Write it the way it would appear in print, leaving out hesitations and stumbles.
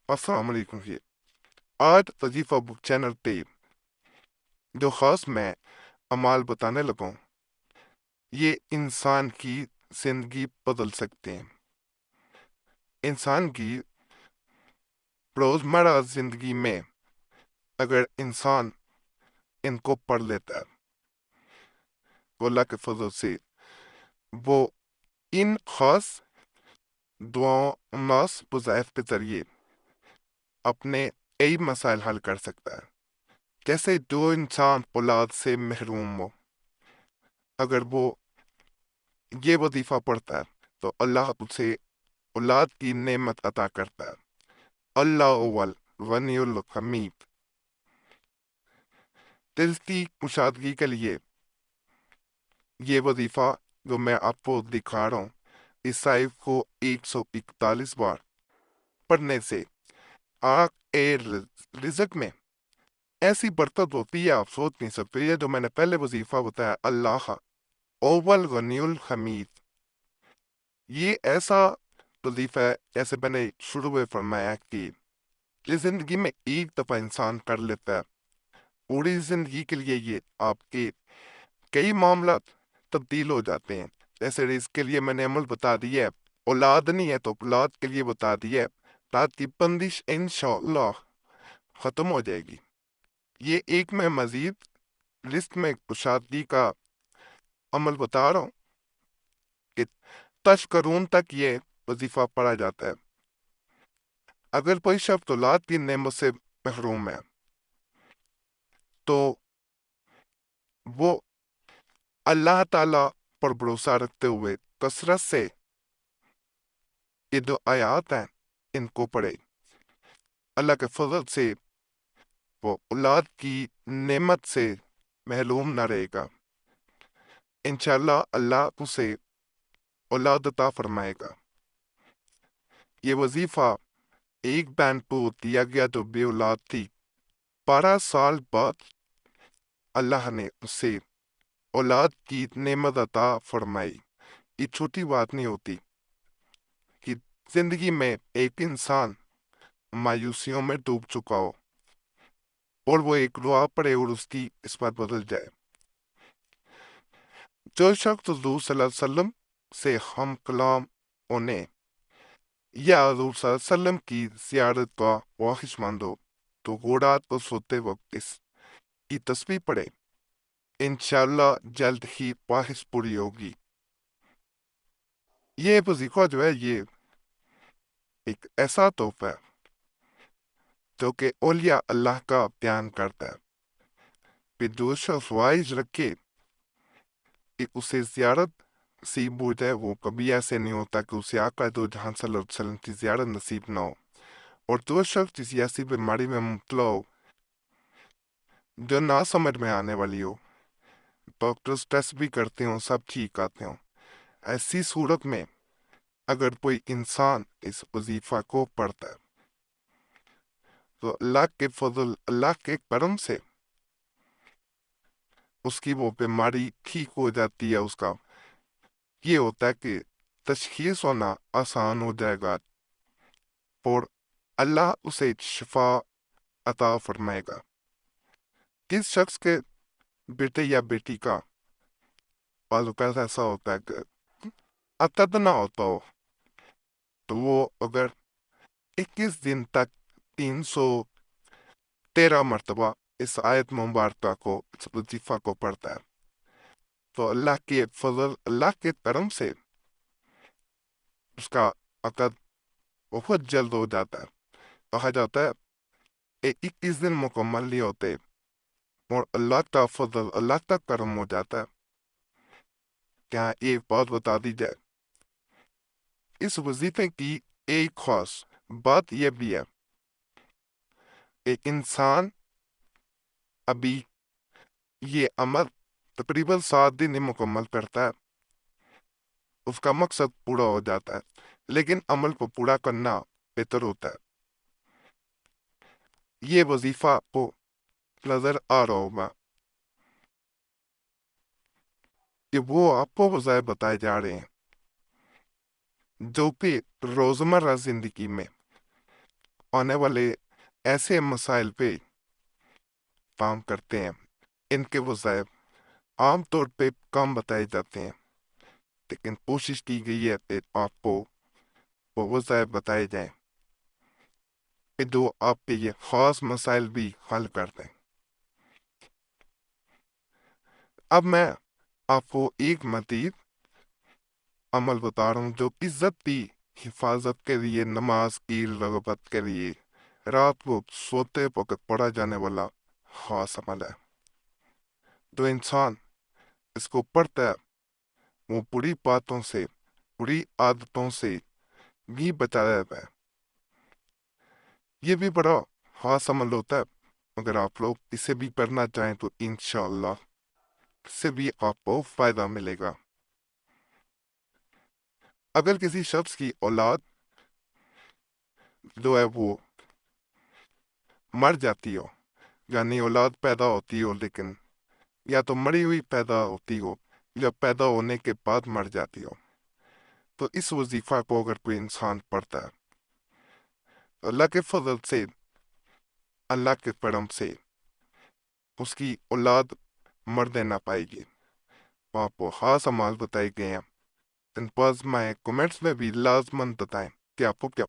السلام علیکم جی۔ آج وظیفہ بک چینل پہ جو خاص میں عمال بتانے لگوں، یہ انسان کی زندگی بدل سکتے ہیں۔ انسان کی روزمرہ زندگی میں اگر انسان ان کو پڑھ لیتا ہے تو اللہ کے فضل سے وہ ان خاص دعاؤں ناس وظائف کے ذریعے اپنے کئی مسائل حل کر سکتا ہے۔ جیسے جو انسان اولاد سے محروم ہو، اگر وہ یہ وظیفہ پڑھتا ہے تو اللہ اسے اولاد کی نعمت عطا کرتا ہے۔ اللہ اول غنی الحمید۔ دل کی کشادگی کے لیے یہ وظیفہ جو میں آپ کو دکھا رہا ہوں، اس صحیف کو 141 بار پڑھنے سے آنکھ رزق میں ایسی برکت ہوتی ہے آپ سوچ نہیں سکتے۔ یہ جو میں نے پہلے وظیفہ بتایا، اللہ اول غنی الحمید، یہ ایسا وظیفہ ہے جیسے میں نے شروع میں فرمایا کہ یہ زندگی میں ایک دفعہ انسان کر لیتا ہے، پوری زندگی کے لیے یہ آپ کے کئی معاملات تبدیل ہو جاتے ہیں۔ جیسے رزق کے لیے میں نے عمل بتا دیا ہے، اولاد نہیں ہے تو اولاد کے لیے بتا دیا ہے، رات کی بندش انشاءاللہ ختم ہو جائے گی۔ یہ ایک میں مزید لسٹ میں کشادگی کا عمل بتا رہا ہوں کہ تشکرون تک یہ وظیفہ پڑھا جاتا ہے۔ اگر کوئی شخص اولاد کی نعمت سے محروم ہے تو وہ اللہ تعالیٰ پر بھروسہ رکھتے ہوئے کثرت سے یہ جو آیات ہیں ان کو پڑھے، اللہ کے فضل سے وہ اولاد کی نعمت سے محروم نہ رہے گا۔ انشاءاللہ اللہ اسے اولاد عطا فرمائے گا۔ یہ وظیفہ ایک بہن کو دیا گیا جو بے اولاد تھی، 12 سال بعد اللہ نے اسے اولاد کی نعمت عطا فرمائی۔ یہ چھوٹی بات نہیں ہوتی کہ زندگی میں ایک انسان مایوسیوں میں ڈوب چکا ہو اور وہ ایک دعا پڑے اور اس کی قسمت بدل جائے۔ جو شخص حضور صلی اللہ علیہ وسلم سے ہم کلام ہونے یا حضور صلی اللہ علیہ وسلم کی زیارت کا خواہش مند ہو تو رات کو سوتے وقت اس کی تسبیح پڑھے، انشاءاللہ جلد ہی خواہش پوری ہوگی۔ یہ وظیفہ جو ہے یہ ایک ایسا تحفہ ہے جو کہ اولیاء اللہ کا بیان کرتا ہے کہ جو شخص خواہش رکھے کہ اسے زیارت نصیب ہو جائے، وہ کبھی ایسے نہیں ہوتا کہ اسے آقا دو جہاں صلی اللہ علیہ وسلم کی زیارت نصیب نہ ہو۔ اور جو شخص کسی ایسی بیماری میں مبتلا ہو جو نہ سمجھ میں آنے والی ہو، ڈاکٹرز ٹیسٹ بھی کرتے ہوں، سب ٹھیک آتے ہوں، ایسی صورت میں اگر کوئی انسان اس وظیفہ کو پڑھتا ہے تو اللہ کے فضل، اللہ کے کرم سے اس کی وہ بیماری ٹھیک ہو جاتی ہے۔ اس کا یہ ہوتا ہے کہ تشخیص ہونا آسان ہو جائے گا اور اللہ اسے شفا عطا فرمائے گا۔ کس شخص کے بیٹے یا بیٹی کا بعض اوقات ایسا ہوتا ہے کہ عقد نہ ہوتا ہو تو وہ اگر 21 دن تک 313 مرتبہ اس آیت مبارکہ کو، اس وظیفہ کو پڑھتا ہے تو اللہ کے فضل، اللہ کے کرم سے اس کا عقد بہت جلد ہو جاتا ہے۔ کہا جاتا ہے کہ 21 دن مکمل نہیں ہوتے اور اللہ کا فضل، اللہ کا کرم ہو جاتا ہے۔ کیا ایک بات بتا دی جائے، اس وظیفے کی ایک خاص بات یہ بھی ہے کہ انسان ابھی یہ عمل تقریباً 7 دن ہی مکمل کرتا ہے، اس کا مقصد پورا ہو جاتا ہے، لیکن عمل کو پورا کرنا بہتر ہوتا ہے۔ یہ وظیفہ آپ کو نظر آ رہا ہوگا کہ وہ آپ کو وظائف بتائے جا رہے ہیں جو کہ روزمرہ زندگی میں آنے والے ایسے مسائل پہ کام کرتے ہیں۔ ان کے وظائف عام طور پہ کم بتائے جاتے ہیں، لیکن کوشش کی گئی ہے کہ آپ کو وہ وظائف بتائے جائیں کہ جو آپ کے یہ خاص مسائل بھی حل کر دیں۔ اب میں آپ کو ایک مزید عمل بتا رہا ہوں جو عزت کی حفاظت کے لیے، نماز کی رغبت کے لیے رات کو سوتے وقت پڑھا جانے والا خاص عمل ہے۔ جو انسان اس کو پڑھتا ہے وہ بری باتوں سے، بری عادتوں سے بھی بچا رہتا ہے۔ یہ بھی بڑا خاص عمل ہوتا ہے۔ اگر آپ لوگ اسے بھی کرنا چاہیں تو انشاءاللہ اس سے بھی آپ کو فائدہ ملے گا۔ اگر کسی شخص کی اولاد جو ہے وہ مر جاتی ہو، یعنی اولاد پیدا ہوتی ہو لیکن یا تو مری ہوئی پیدا ہوتی ہو یا پیدا ہونے کے بعد مر جاتی ہو، تو اس وظیفہ کو اگر کوئی انسان پڑھتا ہے تو اللہ کے فضل سے، اللہ کے کرم سے اس کی اولاد مرنے نہ پائے گی۔ آپ کو خاص عمال بتائے گئے ہیں، ان پاس میں کمنٹس میں بھی لازماً بتائیں کہ آپ کو کیا